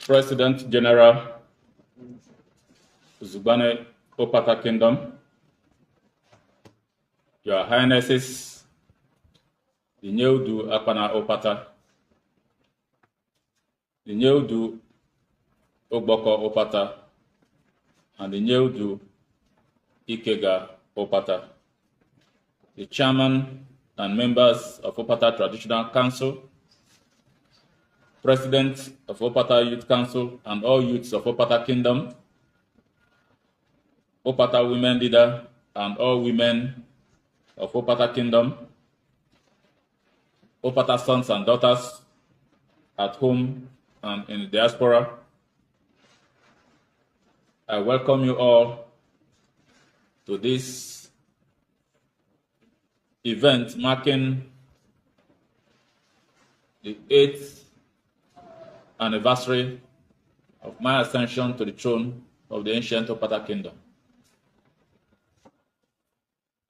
President General Zubane Opata Kingdom, Your Highnesses, the Nyudu Akpana Opata, the Nyudu Ogboko Opata, and the Nyudu Ikega Opata, the chairman and members of Opata Traditional Council, President of Opata Youth Council and all youths of Opata Kingdom, Opata Women Leader and all women of Opata Kingdom, Opata sons and daughters at home and in the diaspora. I welcome you all to this event marking the 8th anniversary of my ascension to the throne of the ancient Opata Kingdom.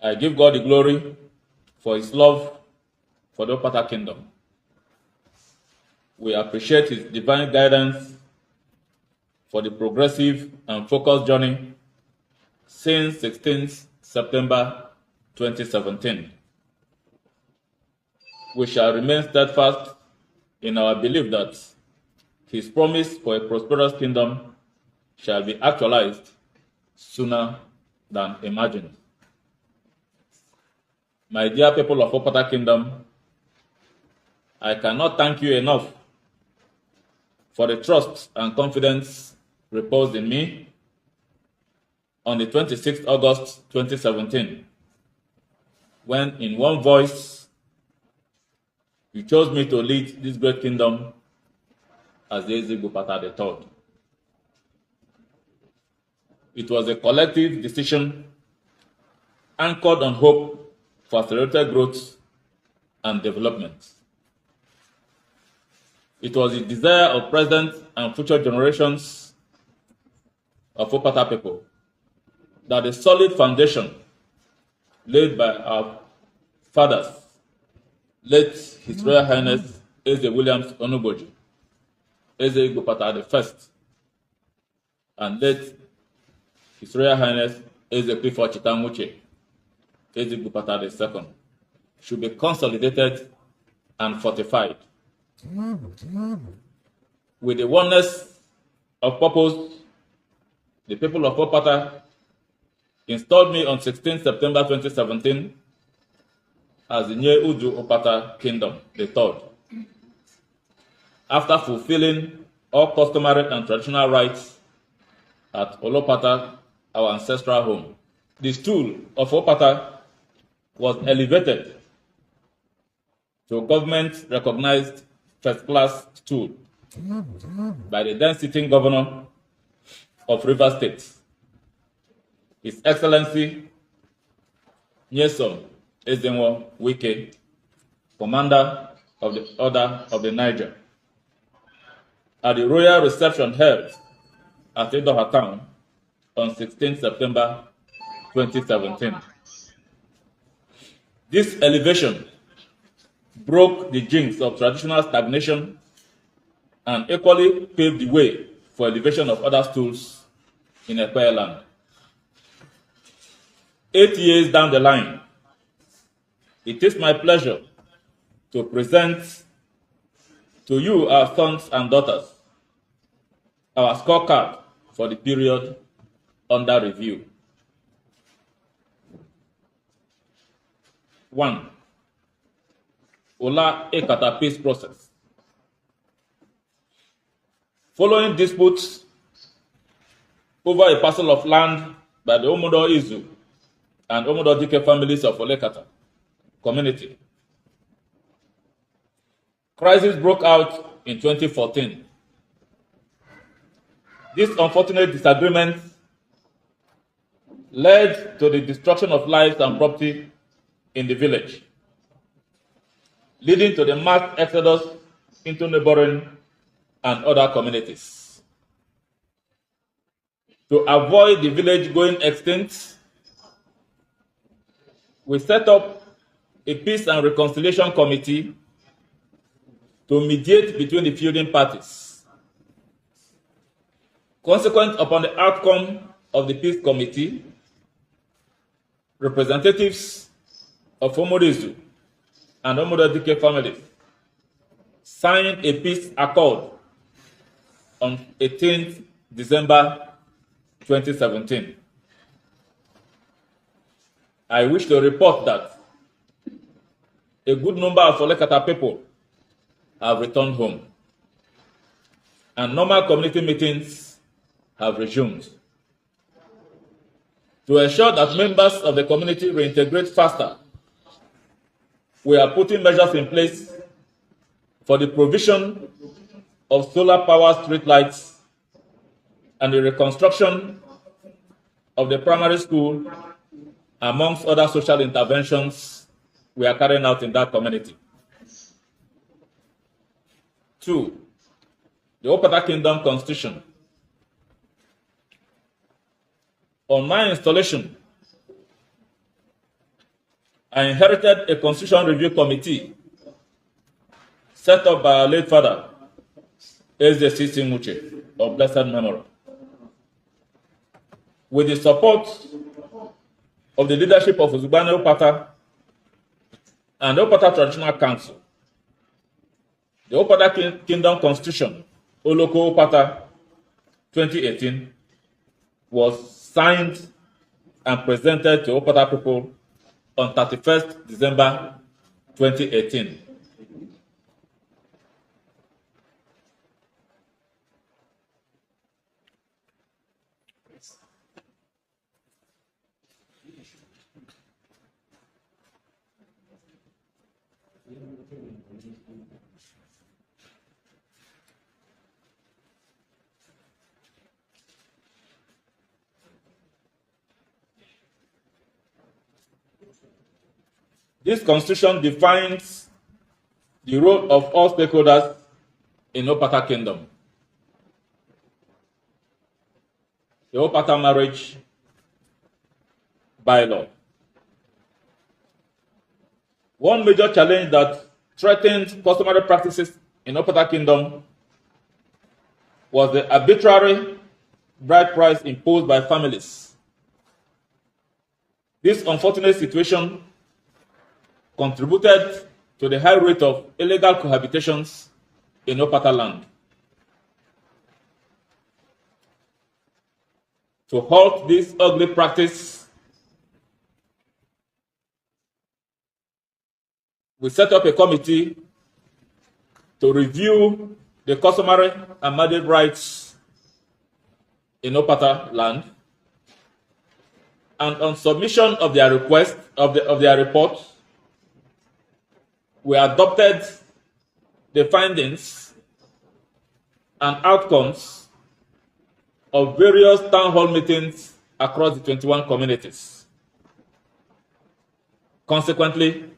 I give God the glory for His love for the Opata Kingdom. We appreciate His divine guidance for the progressive and focused journey since 16th September 2017. We shall remain steadfast in our belief that His promise for a prosperous kingdom shall be actualized sooner than imagined. My dear people of Opata Kingdom, I cannot thank you enough for the trust and confidence reposed in me on the 26th August 2017, when in one voice you chose me to lead this great kingdom as the Ezigbo Opata III. It was a collective decision anchored on hope for accelerated growth and development. It was the desire of present and future generations of Opata people that the solid foundation laid by our fathers, late His Royal Highness Eze Williams Onuboji, Ezigbo Opata I, and late His Royal Highness Eze Clifford Chitamuche, Ezigbo Opata II, should be consolidated and fortified. With the oneness of purpose, the people of Opata installed me on 16 September 2017 as the Nyudu Opata Kingdom III. After fulfilling all customary and traditional rites at Olopata, our ancestral home, the stool of Opata was elevated to government-recognized first-class stool by the then sitting governor of Rivers State, His Excellency Nyesom Ezenwo Wike, Commander of the Order of the Niger, at the royal reception held at Idoha Town on 16 September 2017. This elevation broke the jinx of traditional stagnation and equally paved the way for elevation of other stools in Ekpe land. 8 years down the line, it is my pleasure to present to you, our sons and daughters, our scorecard for the period under review. 1. Ola Ekata peace process. Following disputes over a parcel of land by the Omodo Izu and Omodo Dike families of Olekata community, crisis broke out in 2014. This unfortunate disagreement led to the destruction of lives and property in the village, leading to the mass exodus into neighboring and other communities. To avoid the village going extinct, we set up a Peace and Reconciliation Committee to mediate between the feuding parties Consequent upon the outcome of the Peace Committee, representatives of Omodezu and Omodedike families signed a peace accord on 18th December 2017. I wish to report that a good number of Olekata people have returned home, and normal community meetings have resumed. To ensure that members of the community reintegrate faster, we are putting measures in place for the provision of solar power street lights and the reconstruction of the primary school, amongst other social interventions we are carrying out in that community. 2. The Opata Kingdom Constitution. On my installation, I inherited a Constitution Review Committee set up by our late father, SJC Muche, of blessed memory. With the support of the leadership of Uzubane Opata and the Opata Traditional Council, the Opata Kingdom Constitution, Oloko Opata 2018, was signed and presented to Opata people on 31st December 2018. This constitution defines the role of all stakeholders in Opata Kingdom. The Opata marriage bylaw. One major challenge that threatened customary practices in Opata Kingdom was the arbitrary bride price imposed by families. This unfortunate situation contributed to the high rate of illegal cohabitations in Opata land. To halt this ugly practice, we set up a committee to review the customary and marriage rights in Opata land, and on submission of their request of their report, we adopted the findings and outcomes of various town hall meetings across the 21 communities. Consequently,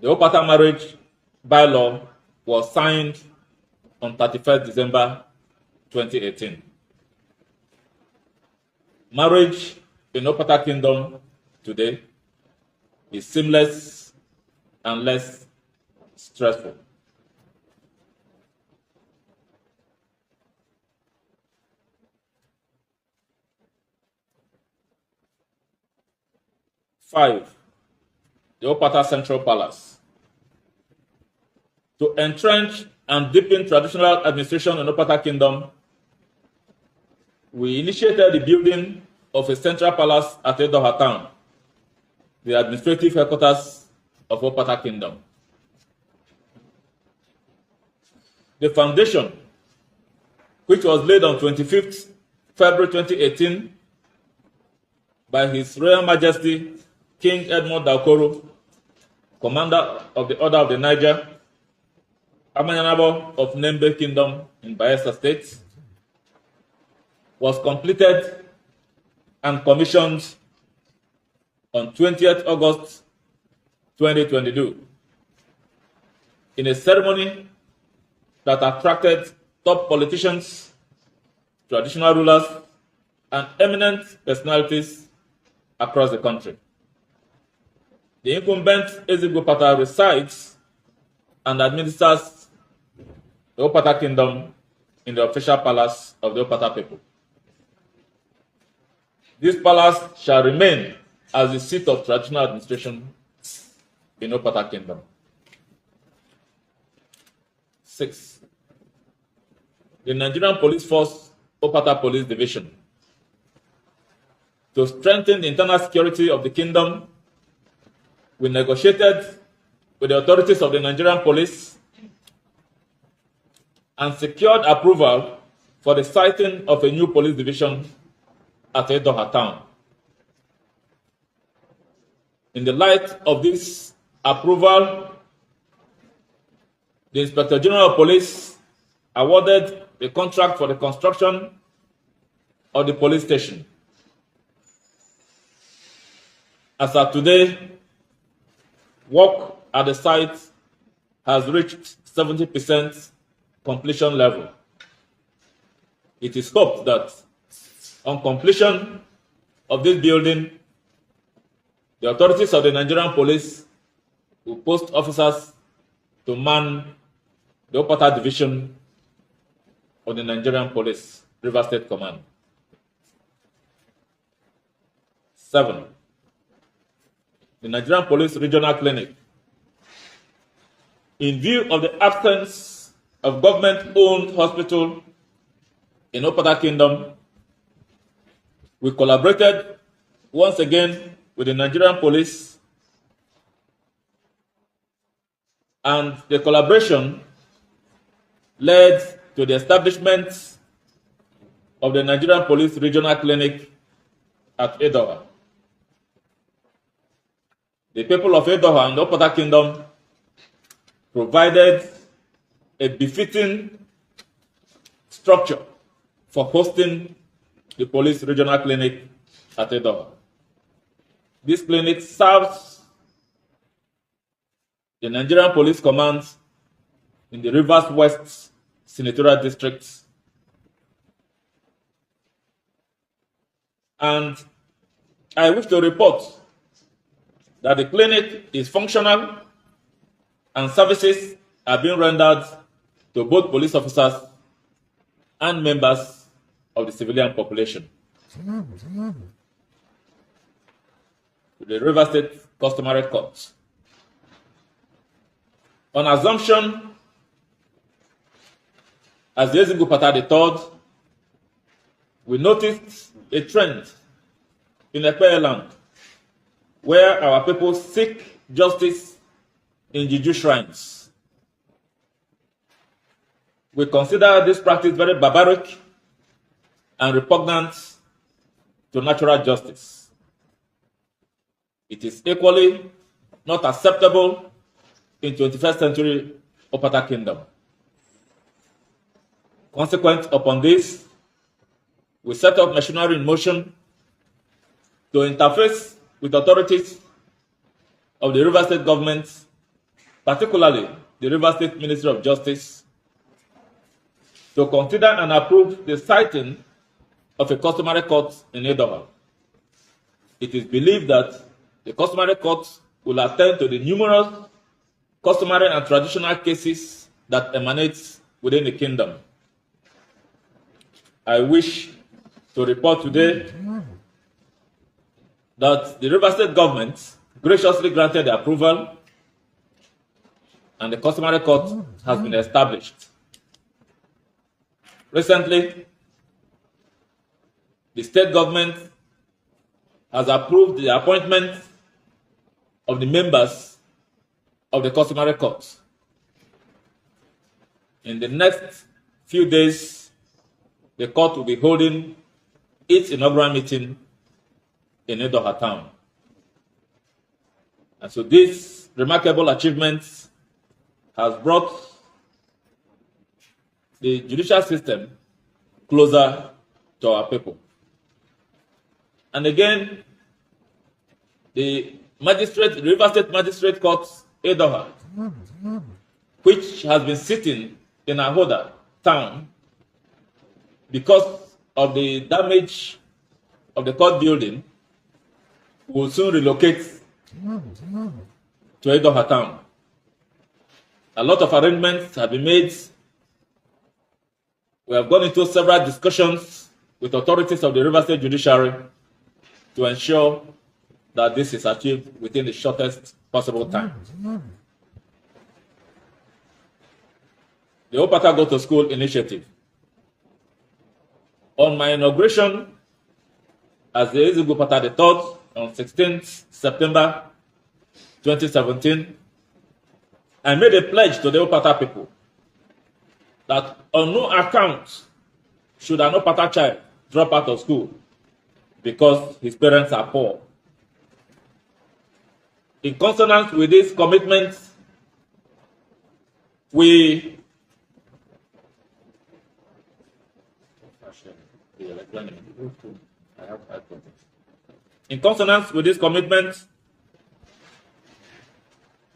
the Opata marriage bylaw was signed on 31st December 2018. Marriage in Opata Kingdom today is seamless and less stressful. Five, the Opata Central Palace. To entrench and deepen traditional administration in Opata Kingdom, we initiated the building of a central palace at Edoha town, the administrative headquarters of Opata Kingdom. The foundation, which was laid on 25th February 2018 by His Royal Majesty King Edmund Daokoro, Commander of the Order of the Niger, Amanyanabo of Nembe Kingdom in Bayelsa State, was completed and commissioned on 20th August 2022 in a ceremony that attracted top politicians, traditional rulers, and eminent personalities across the country. The incumbent Ezigbo Opata resides and administers the Opata Kingdom in the official palace of the Opata people. This palace shall remain as the seat of traditional administration in Opata Kingdom. 6. The Nigerian Police Force Opata Police Division, to strengthen the internal security of the kingdom, we negotiated with the authorities of the Nigerian police and secured approval for the siting of a new police division at Edoha town. In the light of this approval, the Inspector General of Police awarded a contract for the construction of the police station. As of today, work at the site has reached 70% completion level. It is hoped that on completion of this building, the authorities of the Nigerian police will post officers to man the Opata division of the Nigerian Police, River State Command. 7. The Nigerian Police Regional Clinic. In view of the absence of government-owned hospital in Opata Kingdom, we collaborated once again with the Nigerian Police, and the collaboration led to the establishment of the Nigerian Police Regional Clinic at Edoha. The people of Edoha and the Opata Kingdom provided a befitting structure for hosting the Police Regional Clinic at Edoha. This clinic serves the Nigerian Police Command in the Rivers West Senatorial District, and I wish to report that the clinic is functional and services are being rendered to both police officers and members of the civilian population. The River State Customary Court. On assumption, as the Ezingu Pata III, we noticed a trend in Ekpeye land where our people seek justice in Juju shrines. We consider this practice very barbaric and repugnant to natural justice. It is equally not acceptable in 21st century Opata Kingdom. Consequent upon this, we set up machinery in motion to interface with authorities of the River State government, particularly the River State Ministry of Justice, to consider and approve the siting of a customary court in Edoha. It is believed that the customary court will attend to the numerous customary and traditional cases that emanate within the kingdom. I wish to report today that the River State government graciously granted the approval and the customary court has been established. Recently, the state government has approved the appointment of the members of the customary court. In the next few days, the court will be holding its inaugural meeting in Edoha town. And so this remarkable achievement has brought the judicial system closer to our people. And again, the River State Magistrate Court, Edoha, which has been sitting in Ahoda town because of the damage of the court building, will soon relocate to Edoha town. A lot of arrangements have been made We have gone into several discussions with authorities of the River State Judiciary to ensure that this is achieved within the shortest possible time. The Opata Go to School initiative. On my inauguration as the Ezigbo Opata III on 16th September 2017, I made a pledge to the Opata people that on no account should an Opata child drop out of school because his parents are poor. In consonance with this commitment,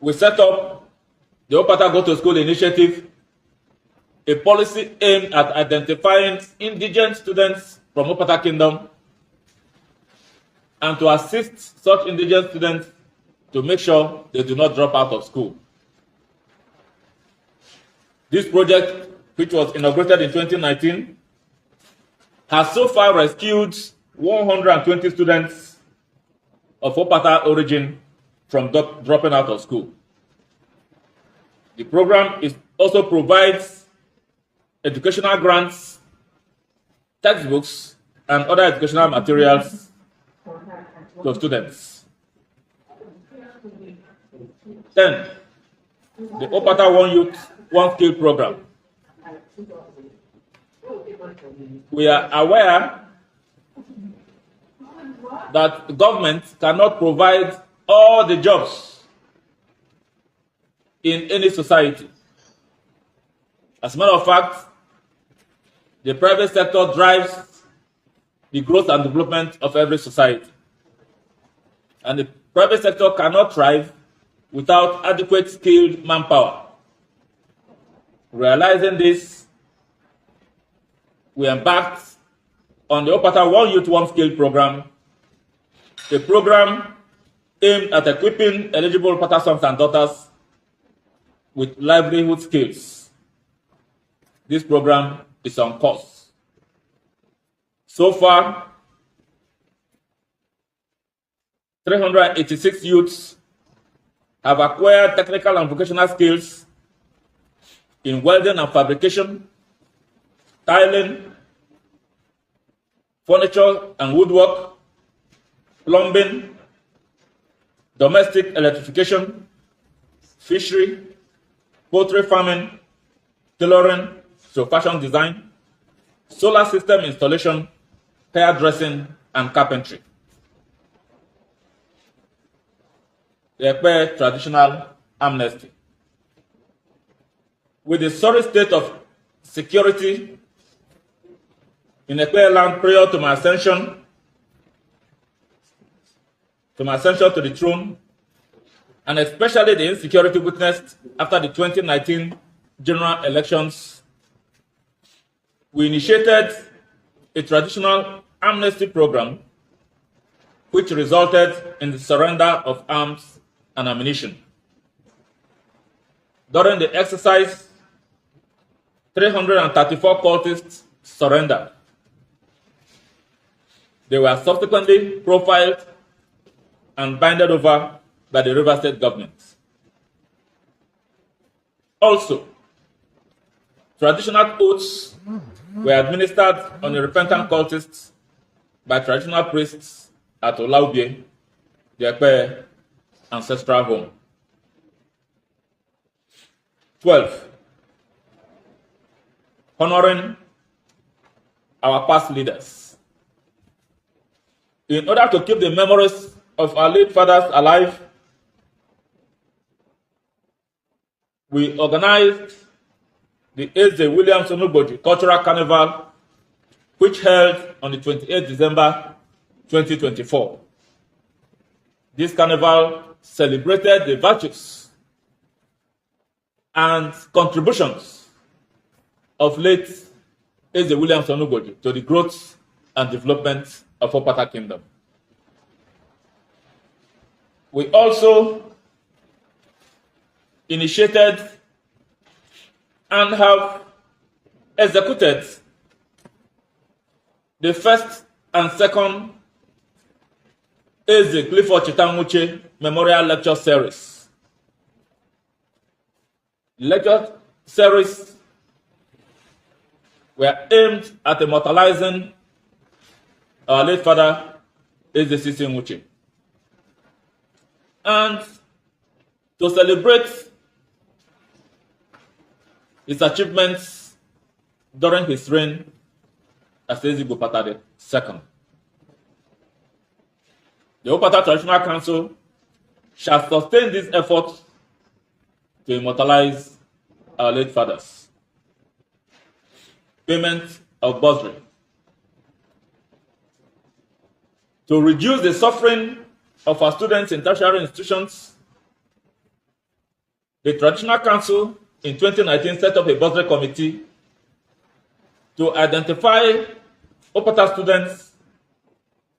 we set up the Opata Go to School initiative, a policy aimed at identifying indigent students from Opata Kingdom and to assist such indigent students to make sure they do not drop out of school. This project, which was inaugurated in 2019, has so far rescued 120 students of Opata origin from dropping out of school. The program also provides educational grants, textbooks, and other educational materials to students. 10. The Opata One Youth, One Skill program. We are aware that the government cannot provide all the jobs in any society. As a matter of fact, the private sector drives the growth and development of every society. And the private sector cannot thrive without adequate skilled manpower. Realizing this, we embarked on the Opata One Youth, One Skill program, a program aimed at equipping eligible Opata sons and daughters with livelihood skills. This program is on course. So far, 386 youths have acquired technical and vocational skills in welding and fabrication, tiling, furniture and woodwork, plumbing, domestic electrification, fishery, poultry farming, tailoring, so fashion design, solar system installation, hairdressing, and carpentry. The Ekpe traditional amnesty. With the sorry state of security in Ekpe land prior to my ascension to the throne, and especially the insecurity witnessed after the 2019 general elections, we initiated a traditional amnesty program which resulted in the surrender of arms and ammunition. During the exercise, 334 cultists surrendered. They were subsequently profiled and banded over by the River State government. Also, traditional oaths were administered on the repentant cultists by traditional priests at Olaubie, the Ekpe ancestral home. 12. Honoring our past leaders. In order to keep the memories of our late fathers alive, we organized the Eze Williams Onugboji Cultural Carnival, which held on the 28th December 2024. This carnival celebrated the virtues and contributions of late Eze Williams Onugboji to the growth and development of Opata Kingdom. We also initiated and have executed the first and second Eze Clifford Chitanwuche Memorial Lecture Series. Lecture series were aimed at immortalizing our late father Eze Sisi Nwuche and to celebrate his achievements during his reign as Ezigbo Opata II. The Opata Traditional Council shall sustain this effort to immortalize our late fathers. Payment of bursary. To reduce the suffering of our students in tertiary institutions, the Traditional Council in 2019 set up a bursary committee to identify Opata students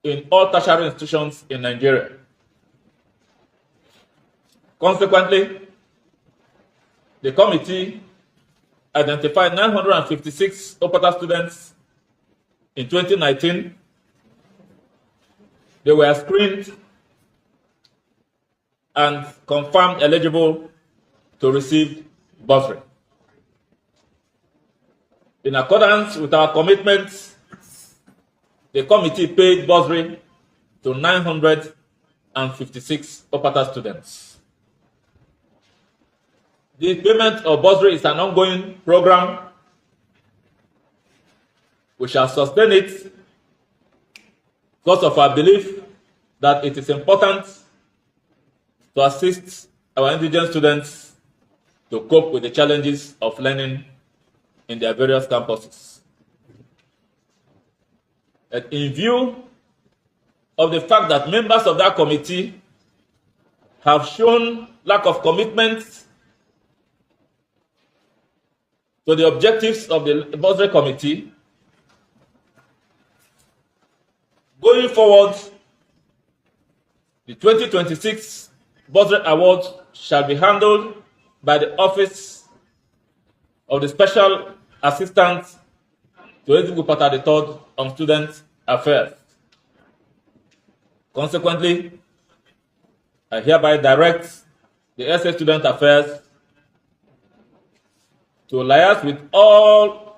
in all tertiary institutions in Nigeria. Consequently, the committee identified 956 Opata students in 2019. They were screened and confirmed eligible to receive bursary. In accordance with our commitments, the committee paid bursary to 956 Opata students. The payment of bursary is an ongoing program. We shall sustain it because of our belief that it is important to assist our indigent students to cope with the challenges of learning in their various campuses. And in view of the fact that members of that committee have shown lack of commitment to the objectives of the bursary committee, going forward, the 2026 bursary award shall be handled by the Office of the Special Assistant to Ezigbo Opata III on Student Affairs. Consequently, I hereby direct the SA Student Affairs to liaise with all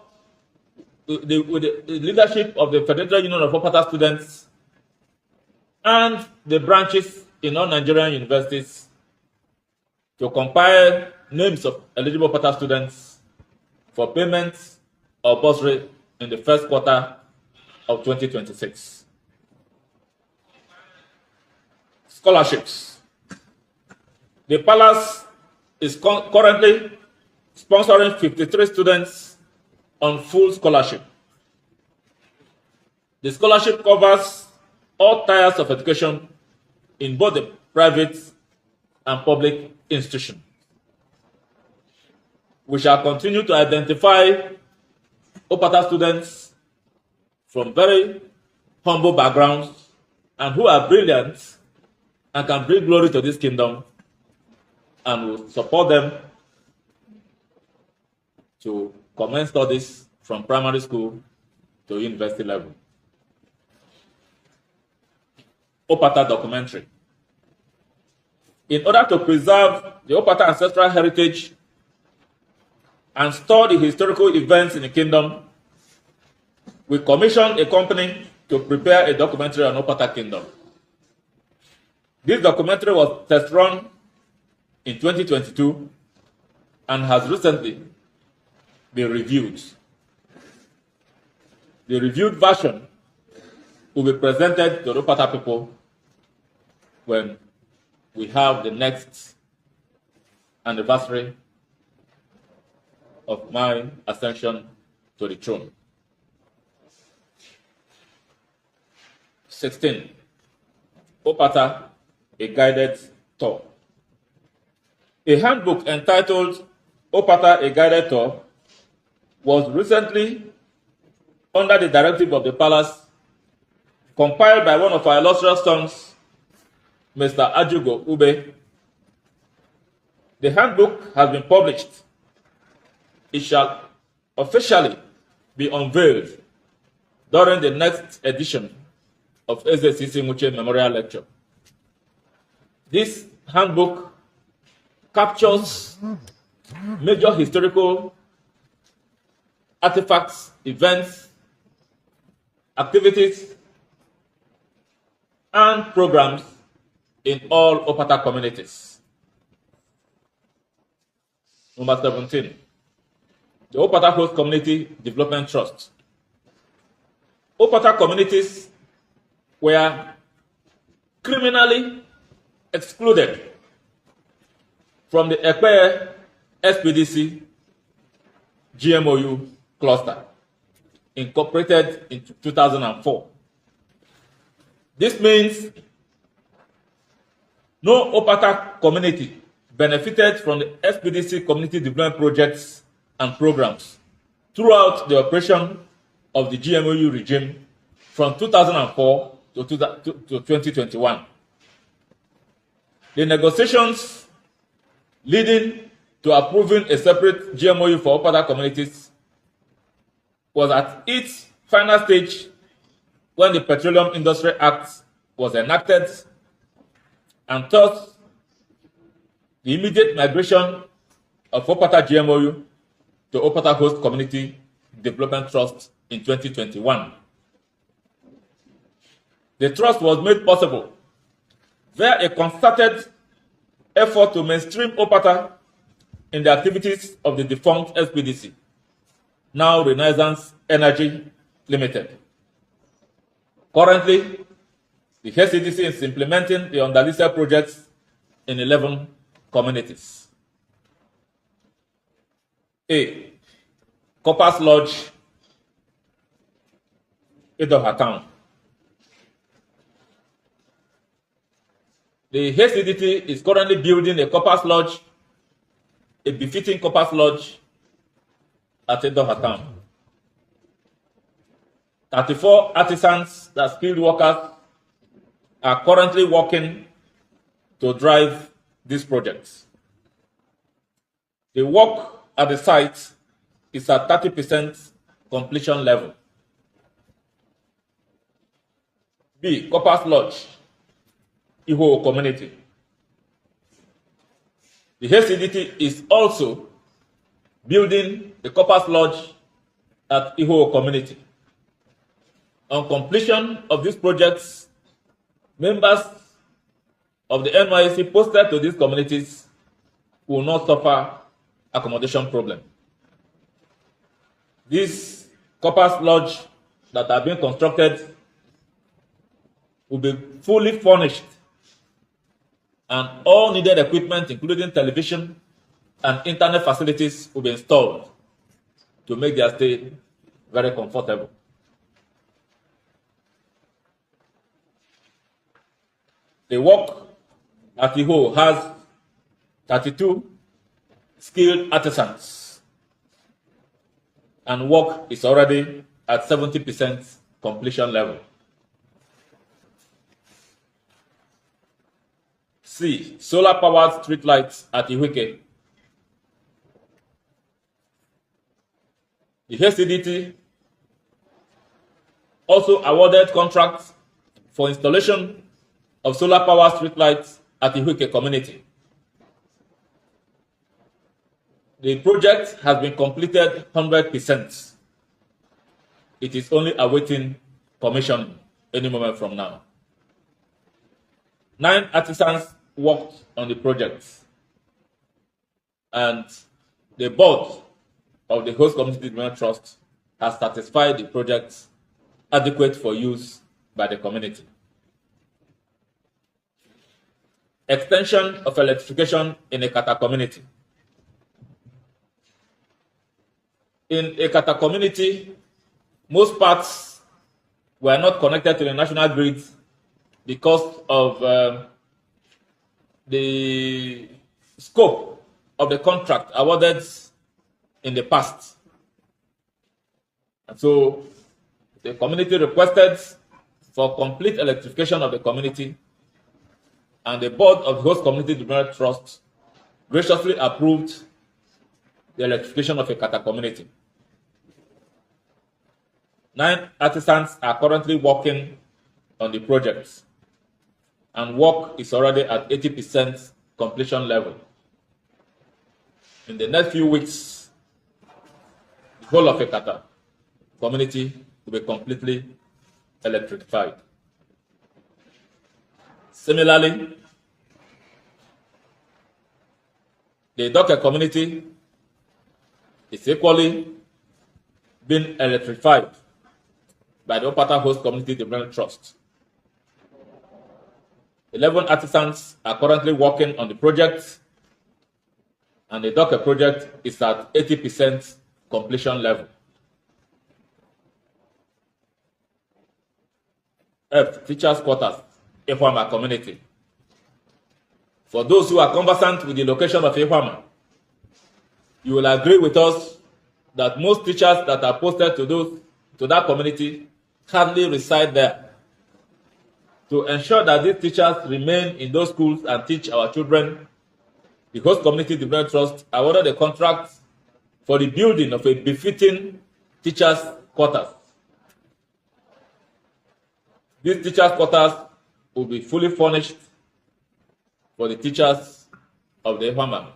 with the leadership of the Federal Union of Opata Students and the branches in all Nigerian universities to compile names of eligible Opata students for payment of bursary in the first quarter of 2026. Scholarships. The Palace is currently sponsoring 53 students on full scholarship. The scholarship covers all tiers of education in both the private and public institutions. We shall continue to identify Opata students from very humble backgrounds and who are brilliant and can bring glory to this kingdom, and will support them to commence studies from primary school to university level. Opata documentary. In order to preserve the Opata ancestral heritage and store the historical events in the kingdom, we commissioned a company to prepare a documentary on Opata Kingdom. This documentary was test run in 2022 and has recently been reviewed. The reviewed version will be presented to the Opata people when we have the next anniversary of my ascension to the throne. 16. Opata, a guided tour. A handbook entitled Opata, a guided tour was recently, under the directive of the Palace, compiled by one of our illustrious sons, Mr. Ajugo Ube. The handbook has been published. It shall officially be unveiled during the next edition of SACC Muche Memorial Lecture. This handbook captures major historical artifacts, events, activities, and programs in all Opata communities. Number 17, the Opata Host Community Development Trust. Opata communities were criminally excluded from the Ekpe SPDC GMOU cluster, incorporated in 2004. This means no Opata community benefited from the SPDC community development projects and programs throughout the operation of the GMOU regime from 2004 to 2021. The negotiations leading to approving a separate GMOU for Opata communities was at its final stage when the Petroleum Industry Act was enacted, and thus the immediate migration of Opata GMOU to Opata Host Community Development Trust in 2021. The trust was made possible via a concerted effort to mainstream Opata in the activities of the defunct SPDC, now Renaissance Energy Limited. Currently, the HCDC is implementing the underlisted projects in 11 communities. A. Coppers Lodge, Idoha Town. The HCDT is currently building a Coppers Lodge, a befitting Coppers Lodge at Idoha Town. 34 artisans, that skilled workers, are currently working to drive these projects. The work at the site is at 30% completion level. B. Coppers Lodge, Iho community. The HCDT is also building the Coppers Lodge at Iho community. On completion of these projects, members of the NYSC posted to these communities will not suffer accommodation problem. These Coppers Lodge that are being constructed will be fully furnished, and all needed equipment, including television and internet facilities, will be installed to make their stay very comfortable. The work at Iho has 32 skilled artisans, and work is already at 70% completion level. C. Solar-powered street lights at Iwike. The HCDT also awarded contracts for installation of solar-powered street lights at Iwike community. The project has been completed 100%. It is only awaiting commission any moment from now. 9 artisans worked on the project, and the board of the Host Community Development Trust has satisfied the project adequate for use by the community. Extension of electrification in Ekata community. In Ekata community, most parts were not connected to the national grid because of the scope of the contract awarded in the past. And so the community requested for complete electrification of the community, and the board of the Host Community Development Trust graciously approved the electrification of Ekata community. 9 artisans are currently working on the project, and work is already at 80% completion level. In the next few weeks, the whole of Ekata community will be completely electrified. Similarly, the Doka community is equally being electrified by the Opata Host Community Development Trust. 11 artisans are currently working on the project, and the Doka project is at 80% completion level. F. Teachers' quarters, Ehwama community. For those who are conversant with the location of Ehwama, you will agree with us that most teachers that are posted to that community hardly reside there. To ensure that these teachers remain in those schools and teach our children, the Host Community Development Trust awarded a contract for the building of a befitting teachers' quarters. These teachers' quarters will be fully furnished for the teachers of the Ehwama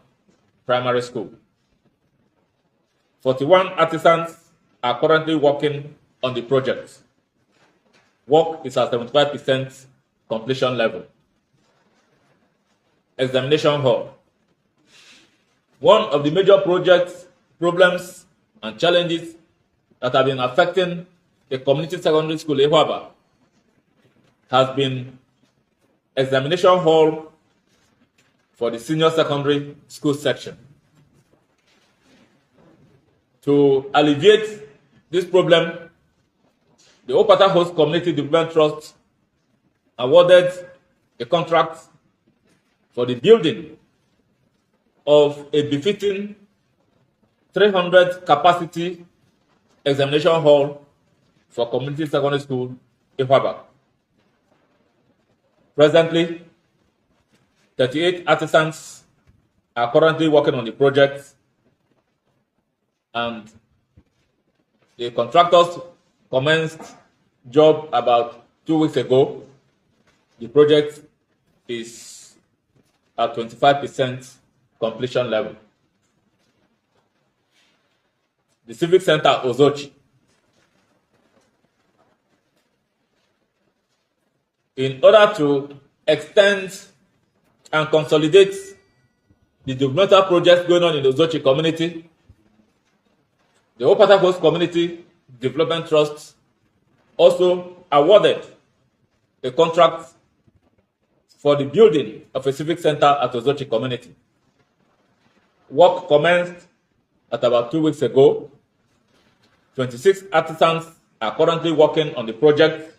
Primary School. 41 artisans are currently working on the project. Work is at 75% completion level. Examination hall. One of the major problems and challenges that have been affecting the community secondary school Ehwaba has been examination hall for the senior secondary school section. To alleviate this problem, the Opata Host Community Development Trust awarded a contract for the building of a befitting 300 capacity examination hall for community secondary school Ehwaba. Presently, 38 artisans are currently working on the project, and the contractors commenced job about 2 weeks ago. The project is at 25% completion level. The Civic Center Ozochi. In order to extend and consolidate the developmental projects going on in the Ozochi community, the Opata Host Community Development Trust also awarded a contract for the building of a civic center at Ozochi community. Work commenced at about 2 weeks ago. 26 artisans are currently working on the project,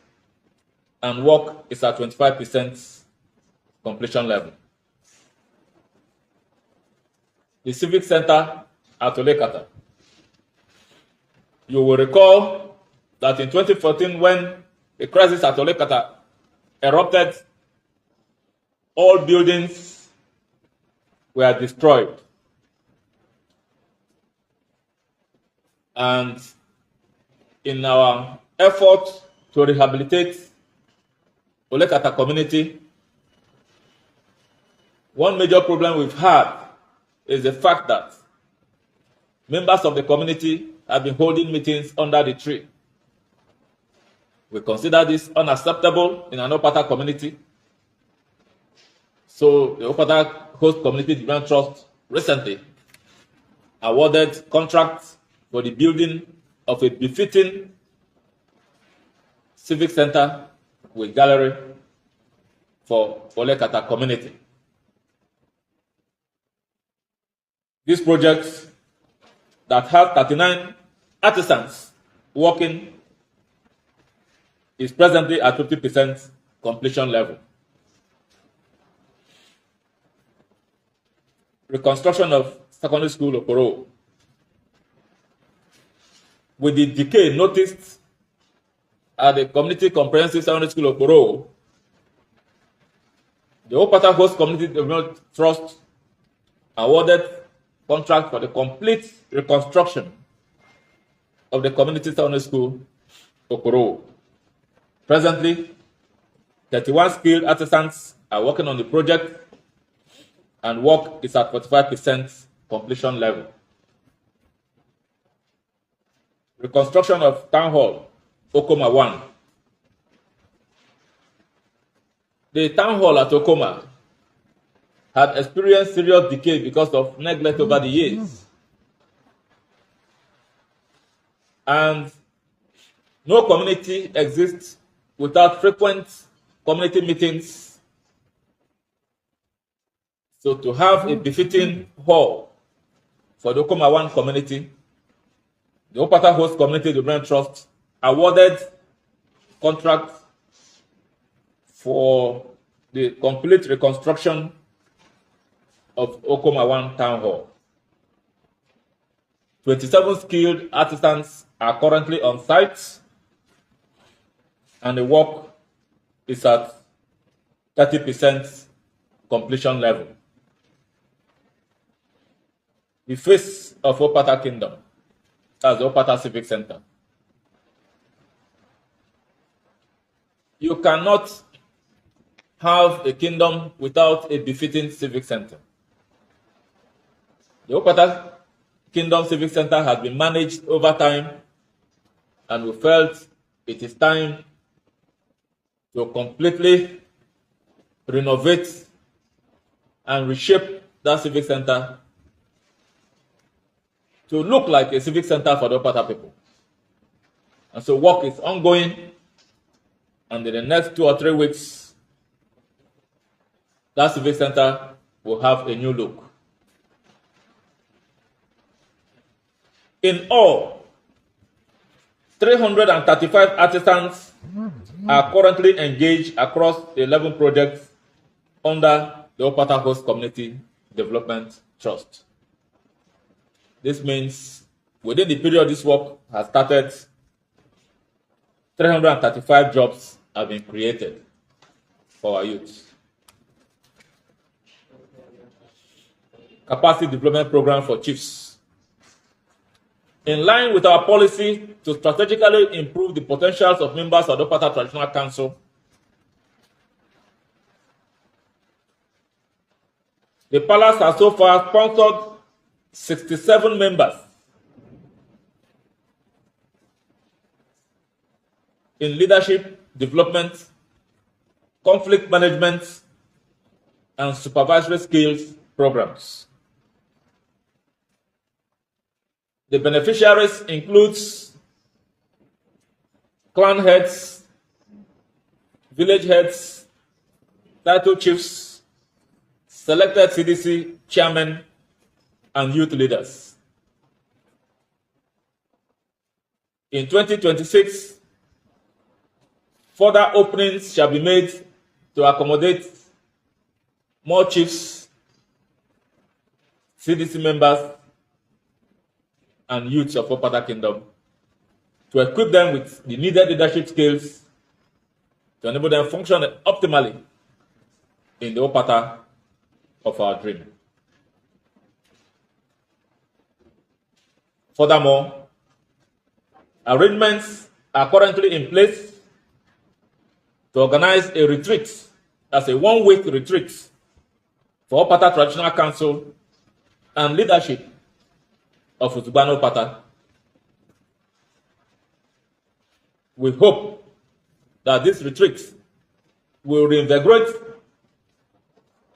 and work is at 25% completion level. The civic center at Olekata. You will recall that in 2014, when the crisis at Olekata erupted, all buildings were destroyed. And in our effort to rehabilitate Olekata community, one major problem we've had is the fact that members of the community have been holding meetings under the tree. We consider this unacceptable in an Opata community. So the Opata Host Community Development Trust recently awarded contracts for the building of a befitting civic center with gallery for Olekata community. This project that has 39 artisans working is presently at 50% completion level. Reconstruction of secondary school Okoro. With the decay noticed at the Community Comprehensive Secondary School Okoro, the Opata Host Community Development Trust awarded contract for the complete reconstruction of the community secondary school Okoro. Presently, 31 skilled artisans are working on the project, and work is at 45% completion level. Reconstruction of Town Hall, Okoma 1. The Town Hall at Okoma had experienced serious decay because of neglect over the years. And no community exists without frequent community meetings. So to have a befitting hall for the Okoma 1 community, the Opata Host Community Development Trust awarded contract for the complete reconstruction of Okoma 1 Town Hall. 27 skilled artisans are currently on site, and the work is at 30% completion level. The face of Opata Kingdom, that's the Opata Civic Center. You cannot have a kingdom without a befitting civic center. The Opata Kingdom Civic Center has been managed over time, and we felt it is time to completely renovate and reshape that civic center to look like a civic center for the Opata people. And so work is ongoing, and in the next 2 or 3 weeks, that civic center will have a new look. In all, 335 artisans are currently engaged across 11 projects under the Opata Host Community Development Trust. This means within the period this work has started, 335 jobs have been created for our youth. Capacity Development Program for Chiefs. In line with our policy to strategically improve the potentials of members of the Opata Traditional Council, the Palace has so far sponsored 67 members in leadership, development, conflict management, and supervisory skills programs. The beneficiaries includes clan heads, village heads, title chiefs, selected CDC chairmen, and youth leaders. In 2026, further openings shall be made to accommodate more chiefs, CDC members, and youths of Opata Kingdom, to equip them with the needed leadership skills to enable them function optimally in the Opata of our dream. Furthermore, arrangements are currently in place to organize a retreat, as a 1-week retreat for Opata Traditional Council and leadership of Utubano Opata. We hope that this retreat will reinvigorate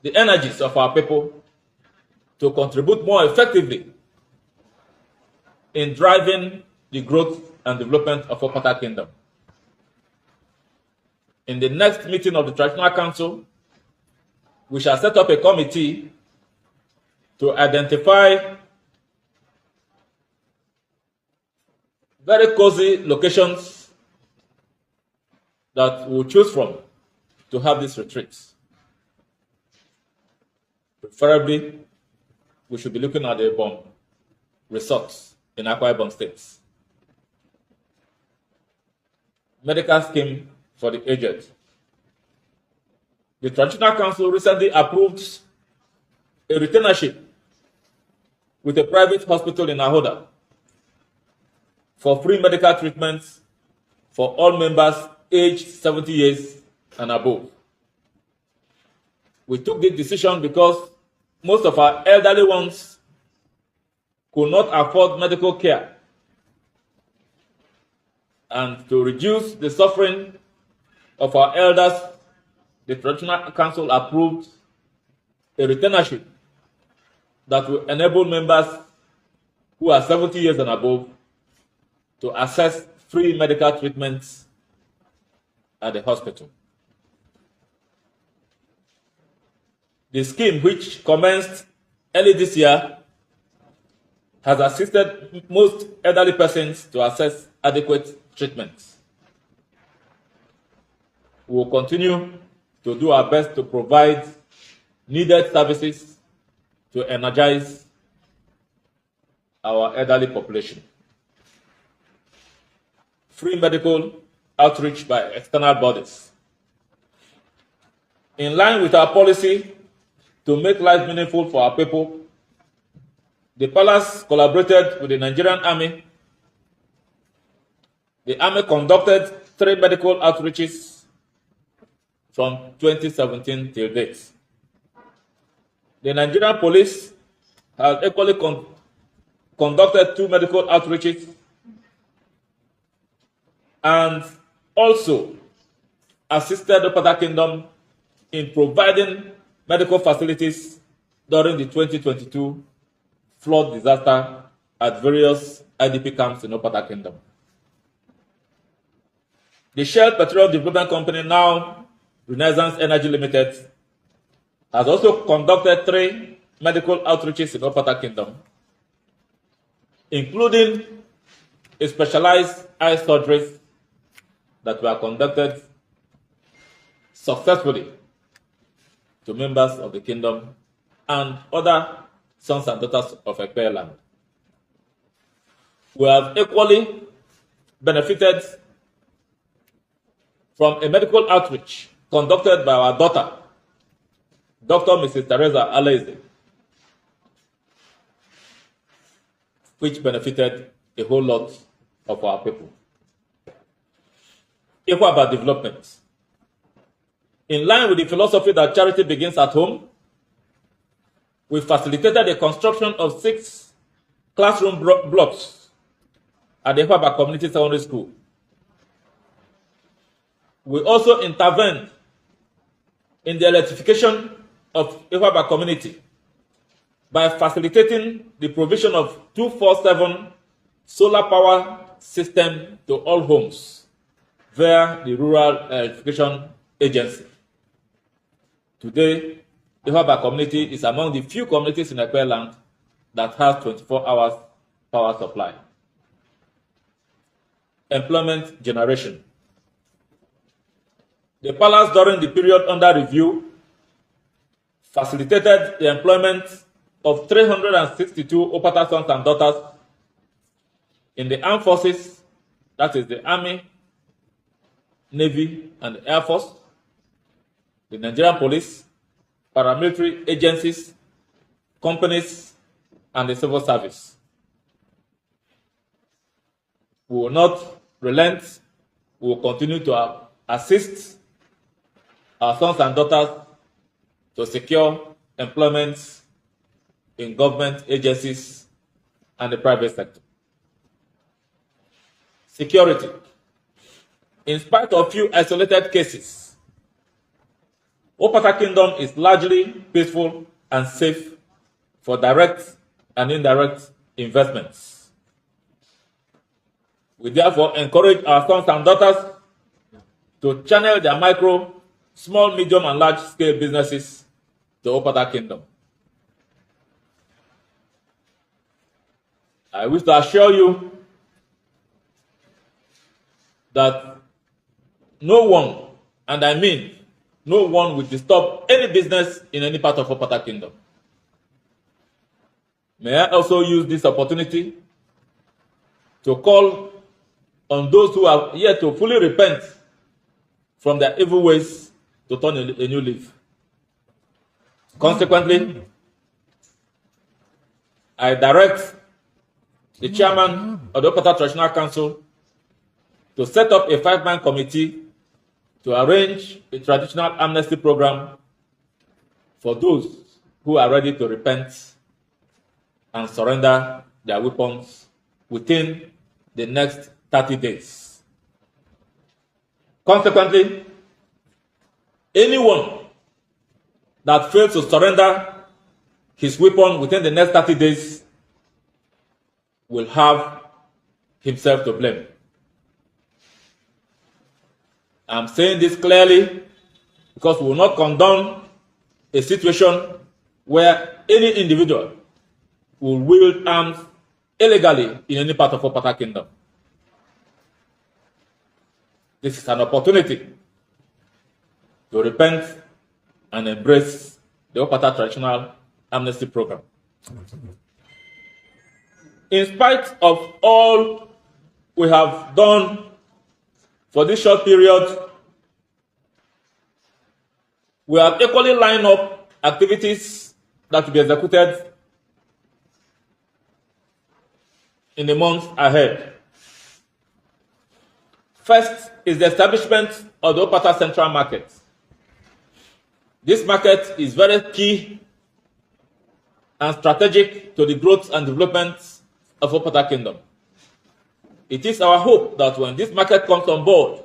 the energies of our people to contribute more effectively in driving the growth and development of Opata Kingdom. In the next meeting of the Traditional Council, we shall set up a committee to identify very cozy locations that we'll choose from to have these retreats. Preferably, we should be looking at the Ibom resorts in Akwa Ibom State. Medical scheme for the aged. The Traditional Council recently approved a retainership with a private hospital in Ahoda for free medical treatments for all members aged 70 years and above. We took this decision because most of our elderly ones could not afford medical care, and to reduce the suffering of our elders, the Traditional Council approved a retainership that will enable members who are 70 years and above to access free medical treatments at the hospital. The scheme, which commenced early this year, has assisted most elderly persons to access adequate treatments. We will continue to do our best to provide needed services to energize our elderly population. Free medical outreach by external bodies. In line with our policy to make life meaningful for our people, the palace collaborated with the Nigerian Army. The Army conducted 3 medical outreaches from 2017 till date. The Nigerian Police has equally conducted 2 medical outreaches and also assisted the Opata Kingdom in providing medical facilities during the 2022 flood disaster at various IDP camps in Opata Kingdom. The Shell Petroleum Development Company, now Renaissance Energy Limited, has also conducted 3 medical outreaches in Opata Kingdom, including a specialized eye surgeries that were conducted successfully to members of the kingdom and other sons and daughters of Ekpe land. We have equally benefited from a medical outreach conducted by our daughter, Dr. Mrs. Teresa Aleze, which benefited a whole lot of our people. Equal about development. In line with the philosophy that charity begins at home, we facilitated the construction of 6 classroom blocks at the Hwaba Community Secondary School. We also intervened in the electrification of Hwaba community by facilitating the provision of 24/7 solar power system to all homes via the Rural Electrification Agency. Today, the Hwaba community is among the few communities in Ekpe land that has 24 hours power supply. Employment generation. The palace, during the period under review, facilitated the employment of 362 Opata sons and daughters in the armed forces, that is the Army, Navy, and the Air Force, the Nigerian Police, paramilitary agencies, companies, and the civil service. We will not relent. We will continue to assist our sons and daughters to secure employment in government agencies and the private sector. Security. In spite of few isolated cases, Opata Kingdom is largely peaceful and safe for direct and indirect investments. We therefore encourage our sons and daughters to channel their micro, small, medium, and large-scale businesses to Opata Kingdom. I wish to assure you that no one, and I mean no one, will disturb any business in any part of Opata Kingdom. May I also use this opportunity to call on those who are yet to fully repent from their evil ways to turn a new leaf. Consequently, I direct the chairman of the Opata Traditional Council to set up a 5-man committee to arrange a traditional amnesty program for those who are ready to repent and surrender their weapons within the next 30 days. Consequently, anyone that fails to surrender his weapon within the next 30 days will have himself to blame. I'm saying this clearly because we will not condone a situation where any individual will wield arms illegally in any part of Opata Kingdom. This is an opportunity to repent and embrace the Opata traditional amnesty program. In spite of all we have done for this short period, we have equally lined up activities that will be executed in the months ahead. First is the establishment of the Opata Central Market. This market is very key and strategic to the growth and development of Opata Kingdom. It is our hope that when this market comes on board,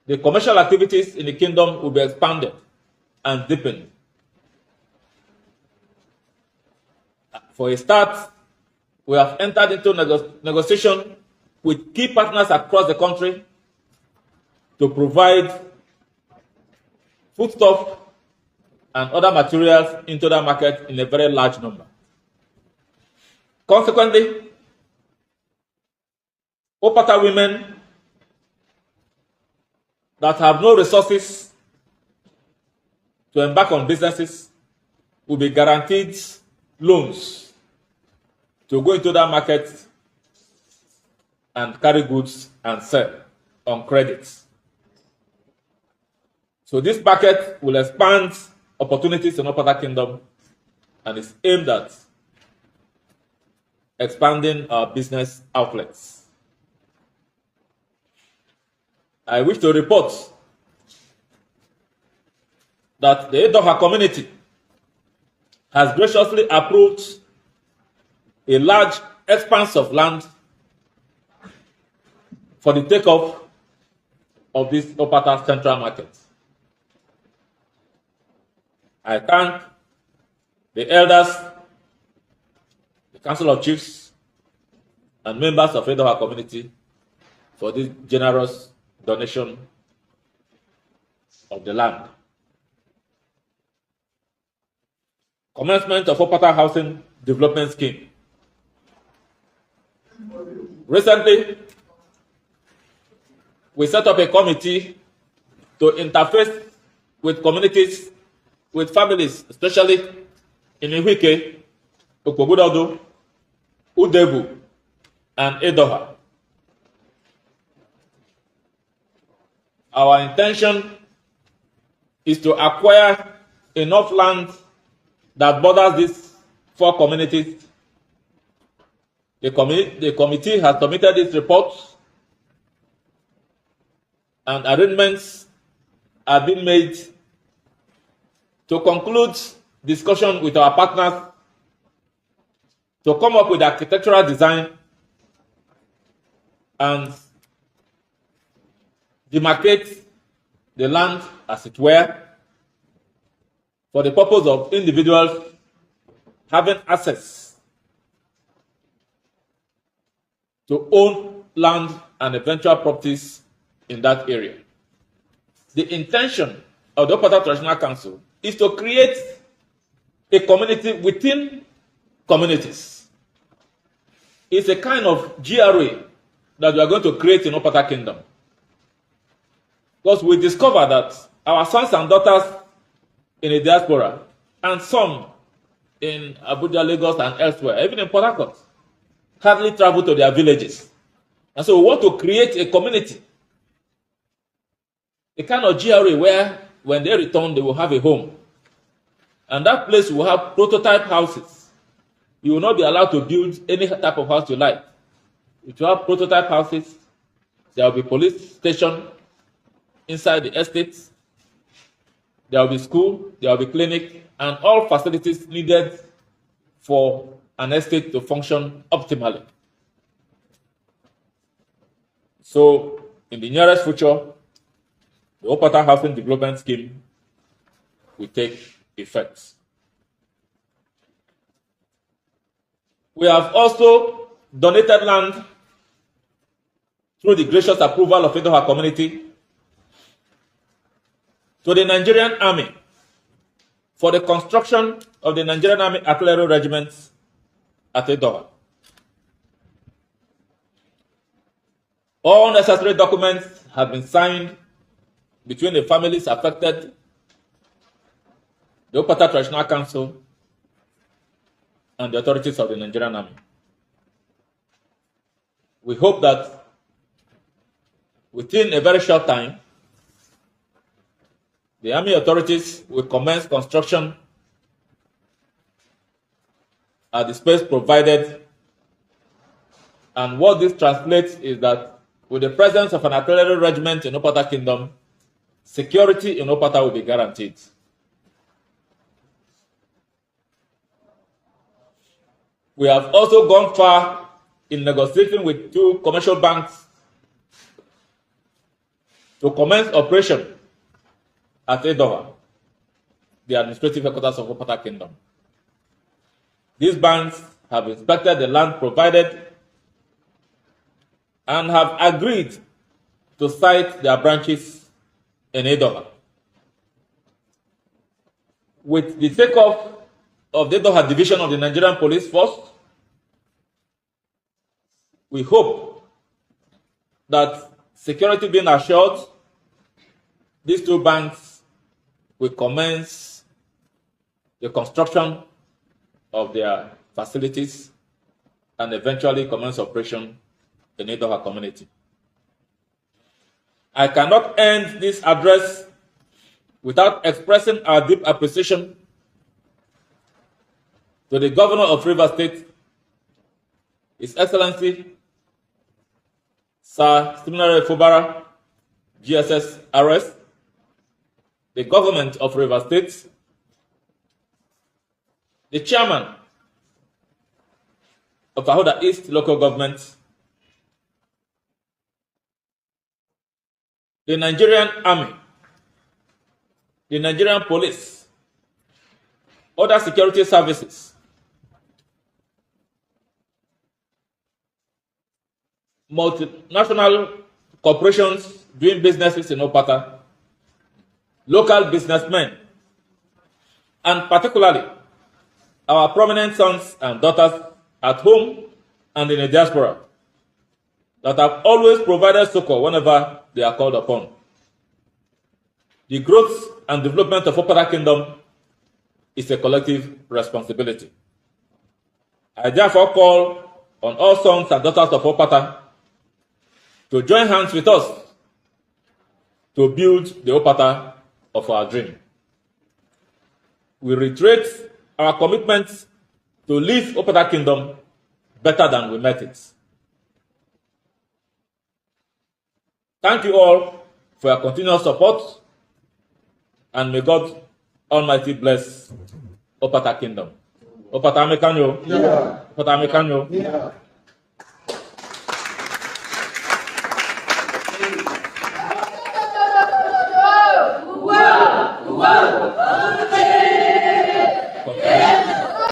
the commercial activities in the kingdom will be expanded and deepened. For a start, we have entered into negotiation with key partners across the country to provide foodstuff and other materials into the market in a very large number. Consequently, Opata women that have no resources to embark on businesses will be guaranteed loans to go into that market and carry goods and sell on credit. So this market will expand opportunities in Opata Kingdom and is aimed at expanding our business outlets. I wish to report that the Edoha community has graciously approved a large expanse of land for the takeoff of this Opata Central Market. I thank the elders, the Council of Chiefs, and members of Edoha community for this generous donation of the land. Commencement of Opata Housing Development Scheme. Recently, we set up a committee to interface with communities, with families, especially in Iwike, Okpogudodo, Udebu, and Edoha. Our intention is to acquire enough land that borders these 4 communities. The committee has submitted its report, and arrangements are being made to conclude discussion with our partners to come up with architectural design and demarcate the land, as it were, for the purpose of individuals having access to own land and eventual properties in that area. The intention of the Opata Traditional Council is to create a community within communities. It's a kind of GRA that we are going to create in Opata Kingdom. Because we discover that our sons and daughters in the diaspora, and some in Abuja, Lagos, and elsewhere, even in Port Harcourt, hardly travel to their villages. And so we want to create a community, a kind of GRA where when they return, they will have a home. And that place will have prototype houses. You will not be allowed to build any type of house you like. It will have prototype houses There will be police station inside the estate. There will be school, there will be clinic, and all facilities needed for an estate to function optimally. So, in the nearest future, the Opata Housing Development Scheme will take effect. We have also donated land through the gracious approval of Edoha community to the Nigerian Army for the construction of the Nigerian Army Artillery Regiments at Edoha. All necessary documents have been signed between the families affected, the Opata Traditional Council, and the authorities of the Nigerian Army. We hope that within a very short time, the Army authorities will commence construction at the space provided. And what this translates is that with the presence of an artillery regiment in Opata Kingdom, security in Opata will be guaranteed. We have also gone far in negotiating with 2 commercial banks to commence operation at Edoha, the administrative headquarters of Opata Kingdom. These banks have inspected the land provided and have agreed to site their branches in Edoha. With the takeoff of the Edoha division of the Nigerian Police Force, we hope that security being assured, these 2 banks will commence the construction of their facilities and eventually commence operation in the Edoha community. I cannot end this address without expressing our deep appreciation to the Governor of Rivers State, His Excellency Sir Stephen Fubara, GSS RS, the government of Rivers State, the chairman of Ahoda East local government, the Nigerian Army, the Nigerian Police, other security services, multinational corporations doing businesses in Opata, local businessmen, and particularly our prominent sons and daughters at home and in the diaspora that have always provided succor whenever they are called upon. The growth and development of Opata Kingdom is a collective responsibility. I therefore call on all sons and daughters of Opata to join hands with us to build the Opata of our dream. We reiterate our commitment to leave Opata Kingdom better than we met it. Thank you all for your continuous support, and may God Almighty bless Opata Kingdom. Opata Mekanyo. Yeah. Opata Mekanyo. Yeah.